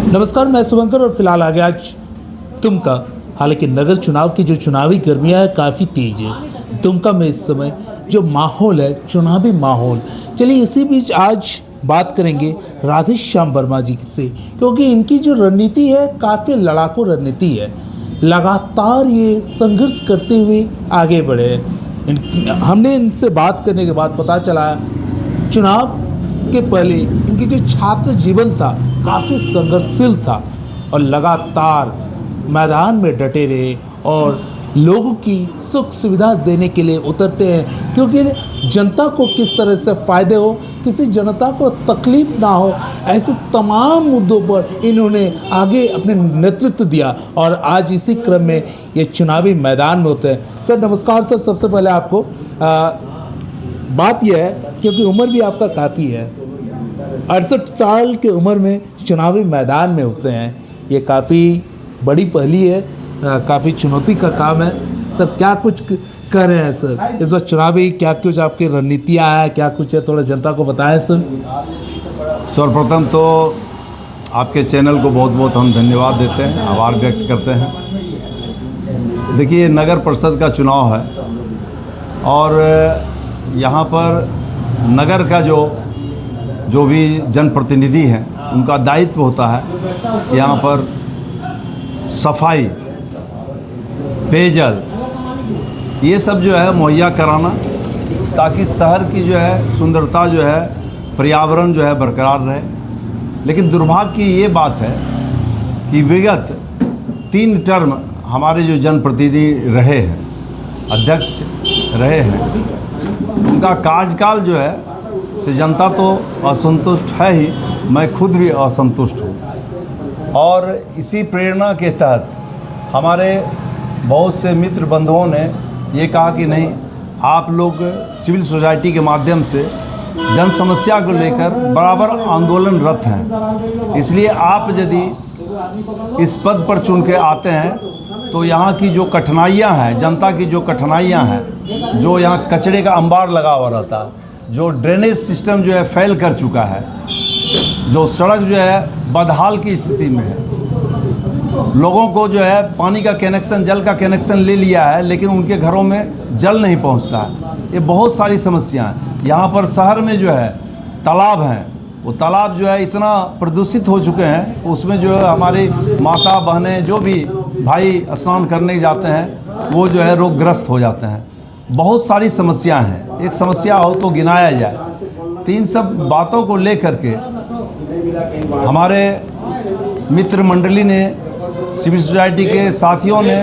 नमस्कार, मैं शुभंकर और फिलहाल आ गया आज दुमका। हालांकि नगर चुनाव की जो चुनावी गर्मियाँ है काफ़ी तेज है दुमका में इस समय। जो माहौल है चुनावी माहौल, चलिए इसी बीच आज बात करेंगे राधेश्याम वर्मा जी से, क्योंकि इनकी जो रणनीति है काफ़ी लड़ाकू रणनीति है। लगातार ये संघर्ष करते हुए आगे बढ़े हैं। हमने इनसे बात करने के बाद पता चला चुनाव के पहले इनकी जो छात्र जीवन था काफ़ी संघर्षशील था और लगातार मैदान में डटे रहे और लोगों की सुख सुविधा देने के लिए उतरते हैं, क्योंकि जनता को किस तरह से फ़ायदे हो, किसी जनता को तकलीफ ना हो, ऐसे तमाम मुद्दों पर इन्होंने आगे अपने नेतृत्व दिया और आज इसी क्रम में ये चुनावी मैदान में होते हैं। सर नमस्कार। सर सबसे पहले आपको बात यह है, क्योंकि उम्र भी आपका काफ़ी है, 68 साल की उम्र में चुनावी मैदान में उतरे हैं, ये काफ़ी बड़ी पहली है, काफ़ी चुनौती का काम है। सर क्या कुछ कर रहे हैं सर इस बार चुनावी, क्या कुछ आपकी रणनीतियाँ हैं, क्या कुछ है, थोड़ा जनता को बताएं सर। सर्वप्रथम तो आपके चैनल को बहुत बहुत हम धन्यवाद देते हैं, आभार व्यक्त करते हैं। देखिए नगर परिषद का चुनाव है और यहाँ पर नगर का जो भी जनप्रतिनिधि हैं उनका दायित्व होता है यहाँ पर सफाई, पेयजल, ये सब जो है मुहैया कराना, ताकि शहर की जो है सुंदरता जो है, पर्यावरण जो है बरकरार रहे। लेकिन दुर्भाग्य की ये बात है कि विगत 3 टर्म हमारे जो जनप्रतिनिधि रहे हैं, अध्यक्ष रहे हैं, उनका कार्यकाल जो है से जनता तो असंतुष्ट है ही, मैं खुद भी असंतुष्ट हूँ। और इसी प्रेरणा के तहत हमारे बहुत से मित्र बंधुओं ने ये कहा कि नहीं, आप लोग सिविल सोसाइटी के माध्यम से जन समस्या को लेकर बराबर आंदोलनरत हैं, इसलिए आप यदि इस पद पर चुन के आते हैं तो यहाँ की जो कठिनाइयाँ हैं, जनता की जो कठिनाइयाँ हैं, जो यहाँ कचरे का अंबार लगा हुआ रहता है, जो ड्रेनेज सिस्टम जो है फेल कर चुका है, जो सड़क जो है बदहाल की स्थिति में है, लोगों को जो है पानी का कनेक्शन, जल का कनेक्शन ले लिया है लेकिन उनके घरों में जल नहीं पहुंचता है। ये बहुत सारी समस्याएं हैं। यहाँ पर शहर में जो है तालाब हैं, वो तालाब जो है इतना प्रदूषित हो चुके हैं, उसमें जो है हमारी माता बहनें जो भी भाई स्नान करने जाते हैं वो जो है रोगग्रस्त हो जाते हैं। बहुत सारी समस्याएं हैं, एक समस्या हो तो गिनाया जाए। तो इन सब बातों को लेकर के हमारे मित्र मंडली ने, सिविल सोसाइटी के साथियों ने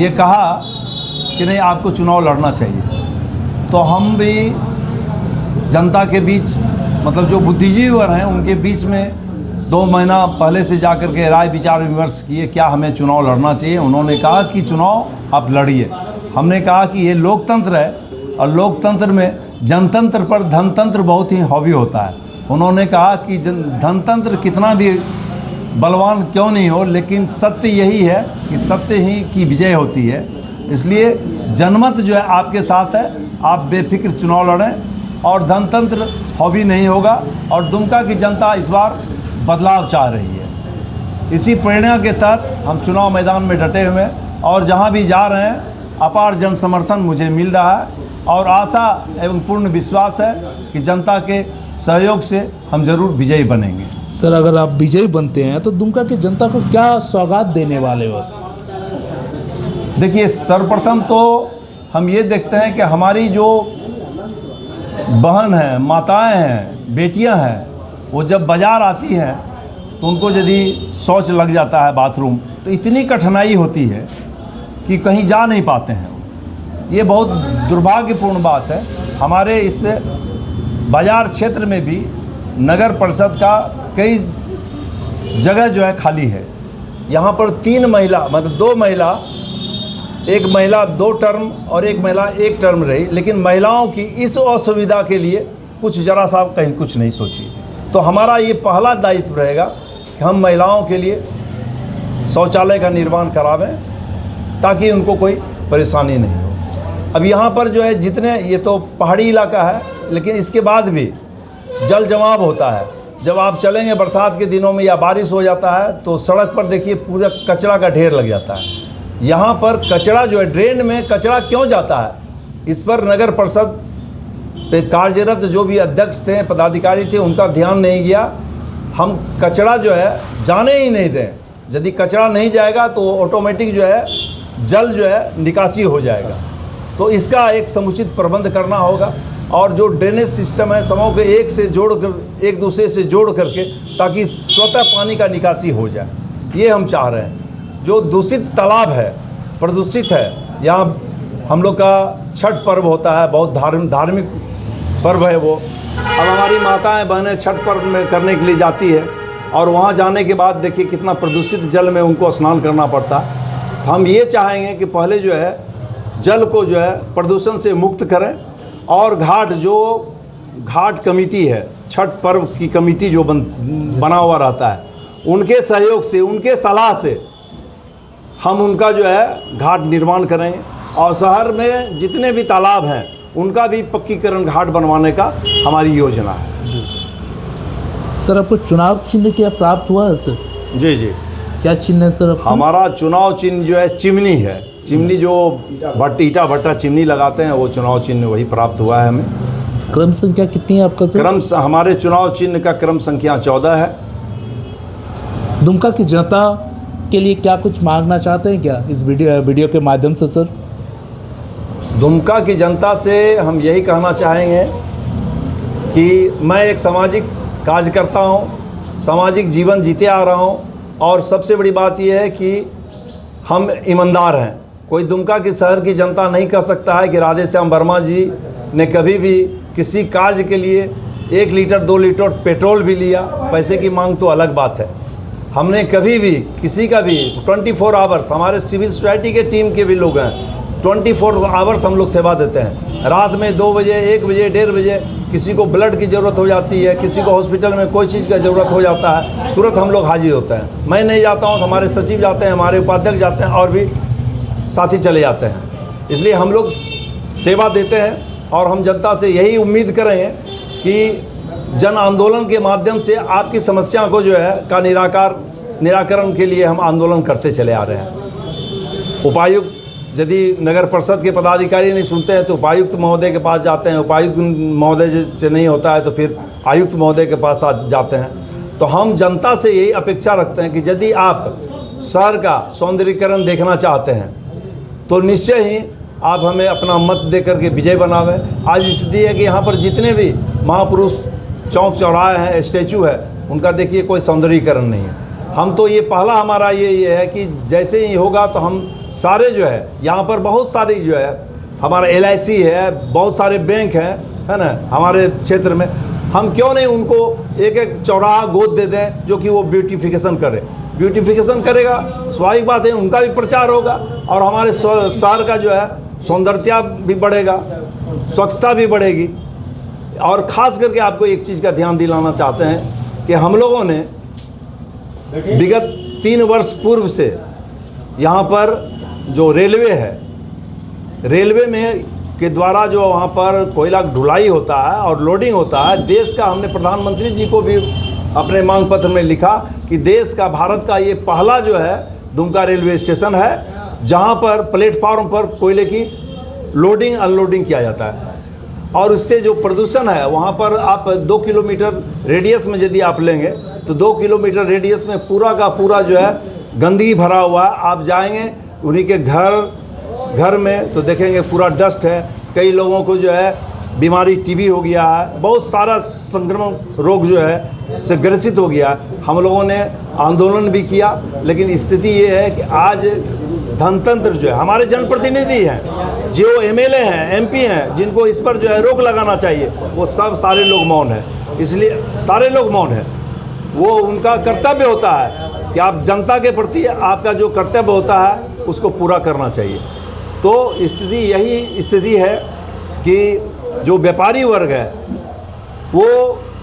ये कहा कि नहीं आपको चुनाव लड़ना चाहिए। तो हम भी जनता के बीच, मतलब जो बुद्धिजीवी हैं उनके बीच में 2 महीना पहले से जाकर के राय विचार विमर्श किए, क्या हमें चुनाव लड़ना चाहिए। उन्होंने कहा कि चुनाव आप लड़िए। हमने कहा कि ये लोकतंत्र है और लोकतंत्र में जनतंत्र पर धनतंत्र बहुत ही हावी होता है। उन्होंने कहा कि धनतंत्र कितना भी बलवान क्यों नहीं हो, लेकिन सत्य यही है कि सत्य ही की विजय होती है। इसलिए जनमत जो है आपके साथ है, आप बेफिक्र चुनाव लड़ें और धनतंत्र हावी नहीं होगा। और दुमका की जनता इस बार बदलाव चाह रही है। इसी प्रेरणा के तहत हम चुनाव मैदान में डटे हुए हैं और जहाँ भी जा रहे हैं अपार जन समर्थन मुझे मिल रहा है और आशा एवं पूर्ण विश्वास है कि जनता के सहयोग से हम जरूर विजयी बनेंगे। सर अगर आप विजयी बनते हैं तो दुमका की जनता को क्या सौगात देने वाले हो? देखिए सर्वप्रथम तो हम ये देखते हैं कि हमारी जो बहन हैं, माताएं हैं, बेटियां हैं, वो जब बाज़ार आती हैं तो उनको यदि शौच लग जाता है बाथरूम, तो इतनी कठिनाई होती है कि कहीं जा नहीं पाते हैं। ये बहुत दुर्भाग्यपूर्ण बात है। हमारे इस बाज़ार क्षेत्र में भी नगर परिषद का कई जगह जो है खाली है। यहाँ पर 3 महिला, मतलब 2 महिला, एक महिला 2 टर्म और एक महिला 1 टर्म रही, लेकिन महिलाओं की इस असुविधा के लिए कुछ जरा सा कहीं कुछ नहीं सोची। तो हमारा ये पहला दायित्व रहेगा कि हम महिलाओं के लिए शौचालय का निर्माण करावें ताकि उनको कोई परेशानी नहीं हो। अब यहाँ पर जो है जितने, ये तो पहाड़ी इलाका है लेकिन इसके बाद भी जल जमाव होता है, जब आप चलेंगे बरसात के दिनों में या बारिश हो जाता है तो सड़क पर देखिए पूरा कचरा का ढेर लग जाता है। यहाँ पर कचरा जो है, ड्रेन में कचरा क्यों जाता है, इस पर नगर परिषद पे कार्यरत जो भी अध्यक्ष थे, पदाधिकारी थे, उनका ध्यान नहीं गया। हम कचरा जो है जाने ही नहीं दें। यदि कचरा नहीं जाएगा तो ऑटोमेटिक जो है जल जो है निकासी हो जाएगा। तो इसका एक समुचित प्रबंध करना होगा और जो ड्रेनेज सिस्टम है समूह को एक दूसरे से जोड़ करके ताकि स्वतः पानी का निकासी हो जाए, ये हम चाह रहे हैं। जो दूषित तालाब है, प्रदूषित है, यहाँ हम लोग का छठ पर्व होता है, बहुत धार्मिक पर्व है वो। अब हमारी माताएं बहनें छठ पर्व में करने के लिए जाती है और वहाँ जाने के बाद देखिए कितना प्रदूषित जल में उनको स्नान करना पड़ता है। तो हम ये चाहेंगे कि पहले जो है जल को जो है प्रदूषण से मुक्त करें और घाट कमेटी है, छठ पर्व की कमेटी जो बना हुआ रहता है, उनके सहयोग से, उनके सलाह से हम उनका जो है घाट निर्माण करेंगे और शहर में जितने भी तालाब हैं उनका भी पक्कीकरण घाट बनवाने का हमारी योजना है। सर आपको चुनाव चिन्ह क्या प्राप्त हुआ है सर? जी जी, क्या चिन्ह है सर आपको? हमारा चुनाव चिन्ह जो है चिमनी है। चिमनी जो ईटा भट्टा चिमनी लगाते हैं वो चुनाव चिन्ह वही प्राप्त हुआ है हमें। क्रम संख्या कितनी है आपका सर? हमारे चुनाव चिन्ह का क्रम संख्या 14 है। दुमका की जनता के लिए क्या कुछ मांगना चाहते हैं क्या इस वीडियो के माध्यम से सर? दुमका की जनता से हम यही कहना चाहेंगे कि मैं एक सामाजिक कार्यकर्ता हूँ, सामाजिक जीवन जीते आ रहा हूँ और सबसे बड़ी बात यह है कि हम ईमानदार हैं। कोई दुमका की शहर की जनता नहीं कह सकता है कि राधेश्याम वर्मा जी ने कभी भी किसी कार्य के लिए 1 लीटर 2 लीटर पेट्रोल भी लिया। पैसे की मांग तो अलग बात है। हमने कभी भी किसी का भी 24 आवर्स, हमारे सिविल सोसाइटी के टीम के भी लोग हैं, 24 आवर्स हम लोग सेवा देते हैं। रात में 2 बजे 1 बजे 1:30 बजे किसी को ब्लड की ज़रूरत हो जाती है, किसी को हॉस्पिटल में कोई चीज़ का ज़रूरत हो जाता है, तुरंत हम लोग हाजिर होते हैं। मैं नहीं जाता हूँ तो हमारे सचिव जाते हैं, हमारे उपाध्यक्ष जाते हैं और भी साथी चले जाते हैं। इसलिए हम लोग सेवा देते हैं और हम जनता से यही उम्मीद करेंगे कि जन आंदोलन के माध्यम से आपकी समस्या को जो है का निराकरण के लिए हम आंदोलन करते चले आ रहे हैं। उपायुक्त यदि नगर परिषद के पदाधिकारी नहीं सुनते हैं तो उपायुक्त महोदय के पास जाते हैं, उपायुक्त महोदय से नहीं होता है तो फिर आयुक्त महोदय के पास जाते हैं। तो हम जनता से यही अपेक्षा रखते हैं कि यदि आप शहर का सौंदर्यीकरण देखना चाहते हैं तो निश्चय ही आप हमें अपना मत दे करके विजय बनावे। आज स्थिति है कि यहाँ पर जितने भी महापुरुष चौक चौराहे हैं, स्टैचू है, उनका देखिए कोई सौंदर्यीकरण नहीं है। हम तो ये पहला हमारा ये है कि जैसे ही होगा तो हम सारे जो है यहाँ पर बहुत सारी जो है हमारा LIC है, बहुत सारे बैंक हैं, है ना, हमारे क्षेत्र में, हम क्यों नहीं उनको एक चौराहा गोद दे दें जो कि वो ब्यूटिफिकेशन करे। ब्यूटिफिकेशन करेगा, स्वाभाविक बात है उनका भी प्रचार होगा और हमारे शहर का जो है सौंदर्यता भी बढ़ेगा, स्वच्छता भी बढ़ेगी। और ख़ास करके आपको एक चीज़ का ध्यान दिलाना चाहते हैं कि हम लोगों ने विगत 3 वर्ष पूर्व से यहाँ पर जो रेलवे है, रेलवे में के द्वारा जो वहाँ पर कोयला ढुलाई होता है और लोडिंग होता है, देश का, हमने प्रधानमंत्री जी को भी अपने मांग पत्र में लिखा कि देश का, भारत का ये पहला जो है दुमका रेलवे स्टेशन है जहाँ पर प्लेटफार्म पर कोयले की लोडिंग अनलोडिंग किया जाता है। और उससे जो प्रदूषण है वहाँ पर आप 2 किलोमीटर रेडियस में यदि आप लेंगे तो 2 किलोमीटर रेडियस में पूरा का पूरा जो है गंदगी भरा हुआ है। आप जाएंगे उन्हीं के घर में तो देखेंगे पूरा डस्ट है। कई लोगों को जो है बीमारी टीबी हो गया है, बहुत सारा संक्रमण रोग जो है से ग्रसित हो गया है। हम लोगों ने आंदोलन भी किया, लेकिन स्थिति ये है कि आज धनतंत्र जो है, हमारे जनप्रतिनिधि हैं, जो MLA हैं, MP हैं, जिनको इस पर जो है रोक लगाना चाहिए, वो सब सारे लोग मौन हैं। इसलिए सारे लोग मौन हैं। वो उनका कर्तव्य होता है कि आप जनता के प्रति आपका जो कर्तव्य होता है उसको पूरा करना चाहिए। तो स्थिति यही स्थिति है कि जो व्यापारी वर्ग है वो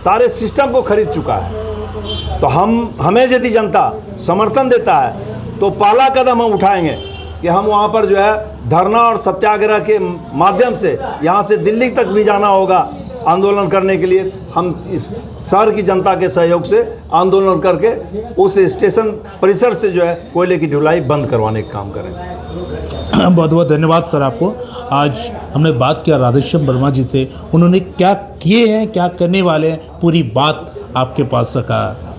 सारे सिस्टम को खरीद चुका है। तो हमें यदि जनता समर्थन देता है तो पहला कदम हम उठाएंगे कि हम वहाँ पर जो है धरना और सत्याग्रह के माध्यम से यहाँ से दिल्ली तक भी जाना होगा आंदोलन करने के लिए हम इस शहर की जनता के सहयोग से आंदोलन करके उस स्टेशन परिसर से जो है कोयले की ढुलाई बंद करवाने का काम करेंगे। बहुत बहुत धन्यवाद सर आपको। आज हमने बात किया राधेश्याम वर्मा जी से, उन्होंने क्या किए हैं, क्या करने वाले हैं, पूरी बात आपके पास रखा।